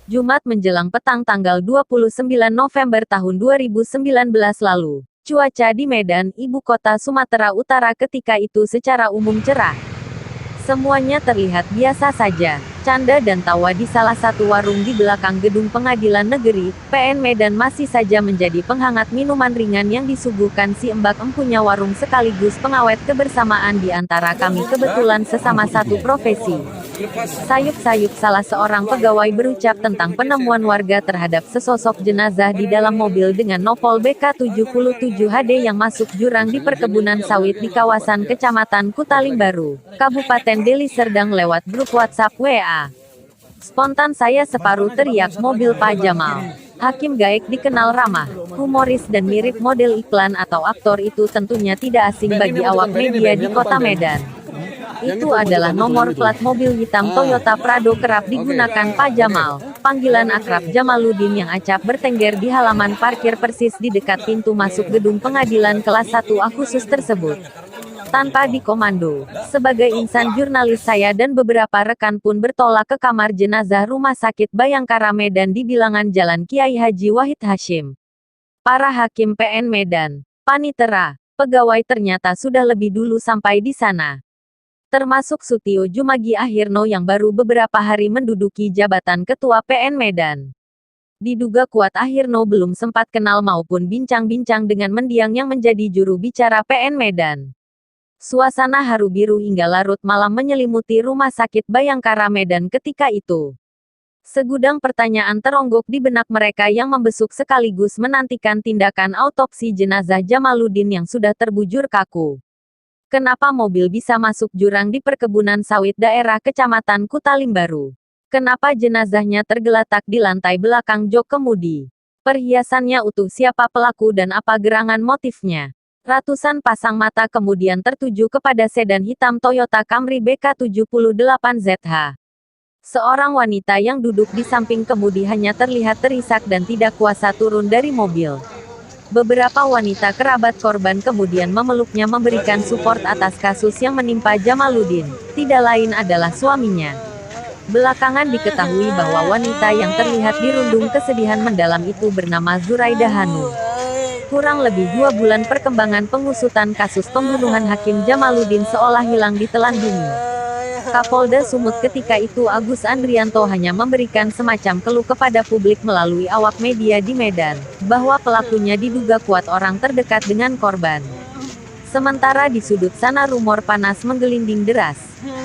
Jumat menjelang petang tanggal 29 November tahun 2019 lalu. Cuaca di Medan, ibu kota Sumatera Utara ketika itu secara umum cerah. Semuanya terlihat biasa saja. Canda dan tawa di salah satu warung di belakang gedung Pengadilan Negeri, PN Medan masih saja menjadi penghangat minuman ringan yang disuguhkan si embak empunya warung sekaligus pengawet kebersamaan di antara kami kebetulan sesama satu profesi. Sayup-sayup salah seorang pegawai berucap tentang penemuan warga terhadap sesosok jenazah di dalam mobil dengan nopol BK77HD yang masuk jurang di perkebunan sawit di kawasan Kecamatan Kutalim Baru, Kabupaten Deli Serdang lewat grup WhatsApp WA. Spontan saya separuh teriak mobil Pak Jamal. Hakim Gaek dikenal ramah, humoris dan mirip model iklan atau aktor itu tentunya tidak asing bagi awak media di kota Medan. Itu adalah nomor plat mobil hitam Toyota Prado kerap digunakan Pak Jamal, panggilan akrab Jamaluddin yang acap bertengger di halaman parkir persis di dekat pintu masuk gedung pengadilan kelas 1A khusus tersebut. Tanpa dikomando, sebagai insan jurnalis saya dan beberapa rekan pun bertolak ke kamar jenazah Rumah Sakit Bayangkara Medan di bilangan Jalan Kiai Haji Wahid Hashim. Para hakim PN Medan, panitera, pegawai ternyata sudah lebih dulu sampai di sana. Termasuk Sutio Jumagi Akhirno yang baru beberapa hari menduduki jabatan Ketua PN Medan. Diduga kuat Akhirno belum sempat kenal maupun bincang-bincang dengan mendiang yang menjadi juru bicara PN Medan. Suasana haru biru hingga larut malam menyelimuti Rumah Sakit Bayangkara Medan ketika itu. Segudang pertanyaan teronggok di benak mereka yang membesuk sekaligus menantikan tindakan autopsi jenazah Jamaluddin yang sudah terbujur kaku. Kenapa mobil bisa masuk jurang di perkebunan sawit daerah Kecamatan Kutalim Baru? Kenapa jenazahnya tergeletak di lantai belakang jok kemudi? Perhiasannya utuh, siapa pelaku dan apa gerangan motifnya? Ratusan pasang mata kemudian tertuju kepada sedan hitam Toyota Camry BK78ZH. Seorang wanita yang duduk di samping kemudi hanya terlihat terisak dan tidak kuasa turun dari mobil. Beberapa wanita kerabat korban kemudian memeluknya memberikan support atas kasus yang menimpa Jamaluddin, tidak lain adalah suaminya. Belakangan diketahui bahwa wanita yang terlihat dirundung kesedihan mendalam itu bernama Zuraida Hanum. Kurang lebih 2 bulan perkembangan pengusutan kasus pembunuhan Hakim Jamaluddin seolah hilang ditelan bumi. Kapolda Sumut ketika itu Agus Andrianto hanya memberikan semacam keluh kepada publik melalui awak media di Medan, bahwa pelakunya diduga kuat orang terdekat dengan korban. Sementara di sudut sana rumor panas menggelinding deras.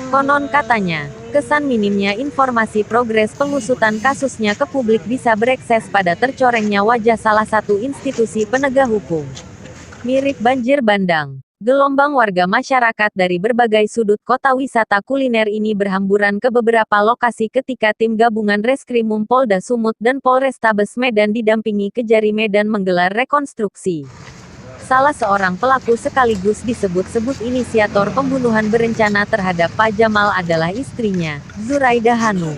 Konon katanya, kesan minimnya informasi progres pengusutan kasusnya ke publik bisa berekses pada tercorengnya wajah salah satu institusi penegak hukum. Mirip banjir bandang. Gelombang warga masyarakat dari berbagai sudut kota wisata kuliner ini berhamburan ke beberapa lokasi ketika tim gabungan Reskrimum Polda Sumut dan Polrestabes Medan didampingi Kejari Medan menggelar rekonstruksi. Salah seorang pelaku sekaligus disebut-sebut inisiator pembunuhan berencana terhadap Pak Jamal adalah istrinya, Zuraida Hanum.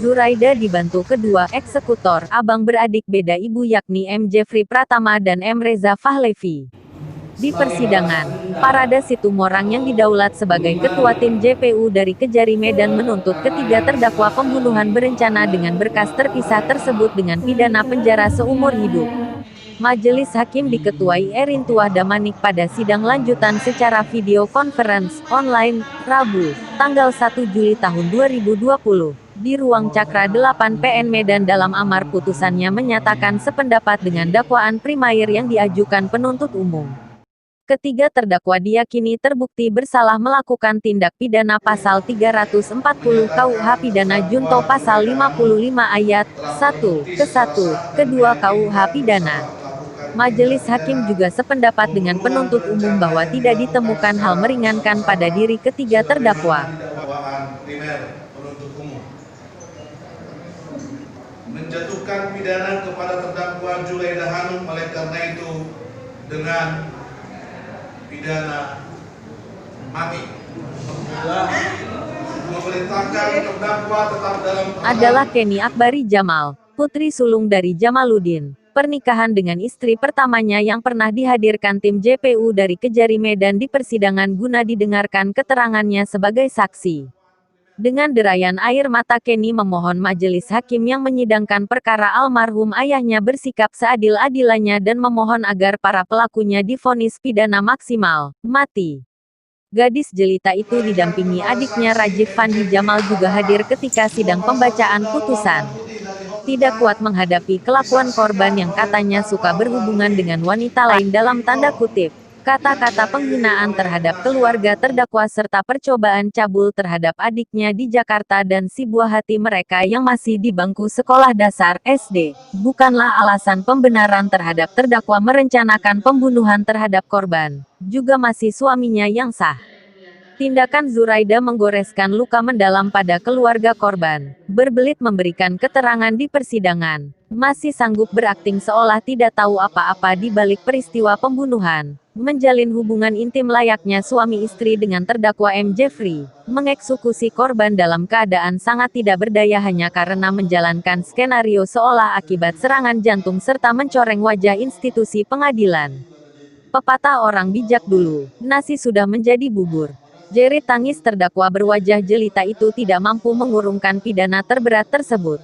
Zuraida dibantu kedua eksekutor, abang beradik beda ibu yakni M. Jeffrey Pratama dan M. Reza Fahlevi. Di persidangan, Parada Situmorang yang didaulat sebagai ketua tim JPU dari Kejari Medan menuntut ketiga terdakwa pembunuhan berencana dengan berkas terpisah tersebut dengan pidana penjara seumur hidup. Majelis Hakim diketuai Erin Tuah Damanik pada sidang lanjutan secara video conference online, Rabu, tanggal 1 Juli tahun 2020, di ruang Cakra 8 PN Medan. Dalam amar putusannya menyatakan sependapat dengan dakwaan primair yang diajukan penuntut umum. Ketiga terdakwa diyakini terbukti bersalah melakukan tindak pidana pasal 340 KUH pidana junto pasal 55 ayat 1 ke 1 kedua KUH pidana. Majelis Hakim juga sependapat dengan penuntut umum bahwa tidak ditemukan hal meringankan pada diri ketiga terdakwa. Menjatuhkan pidana kepada terdakwa Zuraida Hanum oleh karena itu dengan pidana mati. Memerintahkan terdakwa tetap dalam adalah Kenny Akbari Jamal, putri sulung dari Jamaluddin. Pernikahan dengan istri pertamanya yang pernah dihadirkan tim JPU dari Kejari Medan di persidangan guna didengarkan keterangannya sebagai saksi. Dengan derayan air mata Kenny memohon majelis hakim yang menyidangkan perkara almarhum ayahnya bersikap seadil-adilannya dan memohon agar para pelakunya divonis pidana maksimal, mati. Gadis jelita itu didampingi adiknya Rajiv Fandi Jamal juga hadir ketika sidang pembacaan putusan. Tidak kuat menghadapi kelakuan korban yang katanya suka berhubungan dengan wanita lain dalam tanda kutip. Kata-kata penghinaan terhadap keluarga terdakwa serta percobaan cabul terhadap adiknya di Jakarta dan si buah hati mereka yang masih di bangku sekolah dasar SD, bukanlah alasan pembenaran terhadap terdakwa merencanakan pembunuhan terhadap korban, juga masih suaminya yang sah. Tindakan Zuraida menggoreskan luka mendalam pada keluarga korban. Berbelit memberikan keterangan di persidangan. Masih sanggup berakting seolah tidak tahu apa-apa di balik peristiwa pembunuhan. Menjalin hubungan intim layaknya suami istri dengan terdakwa M. Jeffrey. Mengeksekusi korban dalam keadaan sangat tidak berdaya hanya karena menjalankan skenario seolah akibat serangan jantung serta mencoreng wajah institusi pengadilan. Pepatah orang bijak dulu, nasi sudah menjadi bubur. Jerit tangis terdakwa berwajah jelita itu tidak mampu mengurungkan pidana terberat tersebut.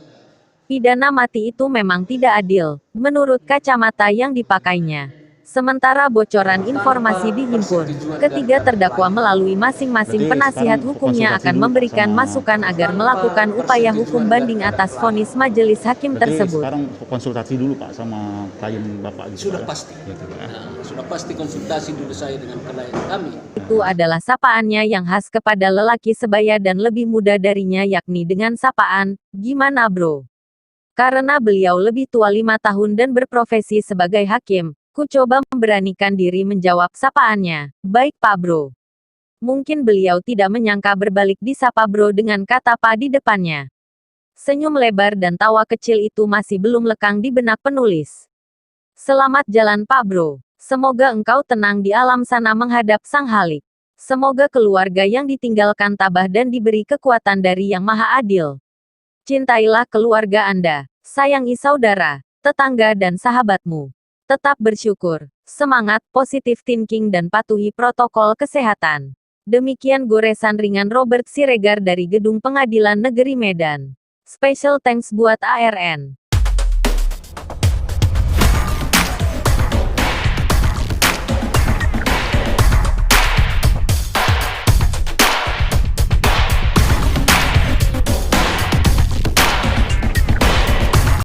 Pidana mati itu memang tidak adil, menurut kacamata yang dipakainya. Sementara bocoran informasi dihimpun, ketiga terdakwa melalui masing-masing penasihat hukumnya akan memberikan masukan agar melakukan upaya hukum banding atas vonis majelis hakim tersebut. Sekarang konsultasi dulu Pak sama klien Bapak gitu. Sudah pasti. Sudah pasti konsultasi dulu saya dengan klien kami. Itu adalah sapaannya yang khas kepada lelaki sebaya dan lebih muda darinya yakni dengan sapaan, "Gimana bro?" Karena beliau lebih tua 5 tahun dan berprofesi sebagai hakim, ku coba memberanikan diri menjawab sapaannya, "Baik Pak Bro." Mungkin beliau tidak menyangka berbalik disapa bro dengan kata Pak di depannya. Senyum lebar dan tawa kecil itu masih belum lekang di benak penulis. "Selamat jalan Pak Bro. Semoga engkau tenang di alam sana menghadap Sang Halik. Semoga keluarga yang ditinggalkan tabah dan diberi kekuatan dari Yang Maha Adil. Cintailah keluarga Anda, sayangi saudara, tetangga dan sahabatmu. Tetap bersyukur, semangat, positive thinking dan patuhi protokol kesehatan." Demikian goresan ringan Robert Siregar dari Gedung Pengadilan Negeri Medan. Special thanks buat ARN.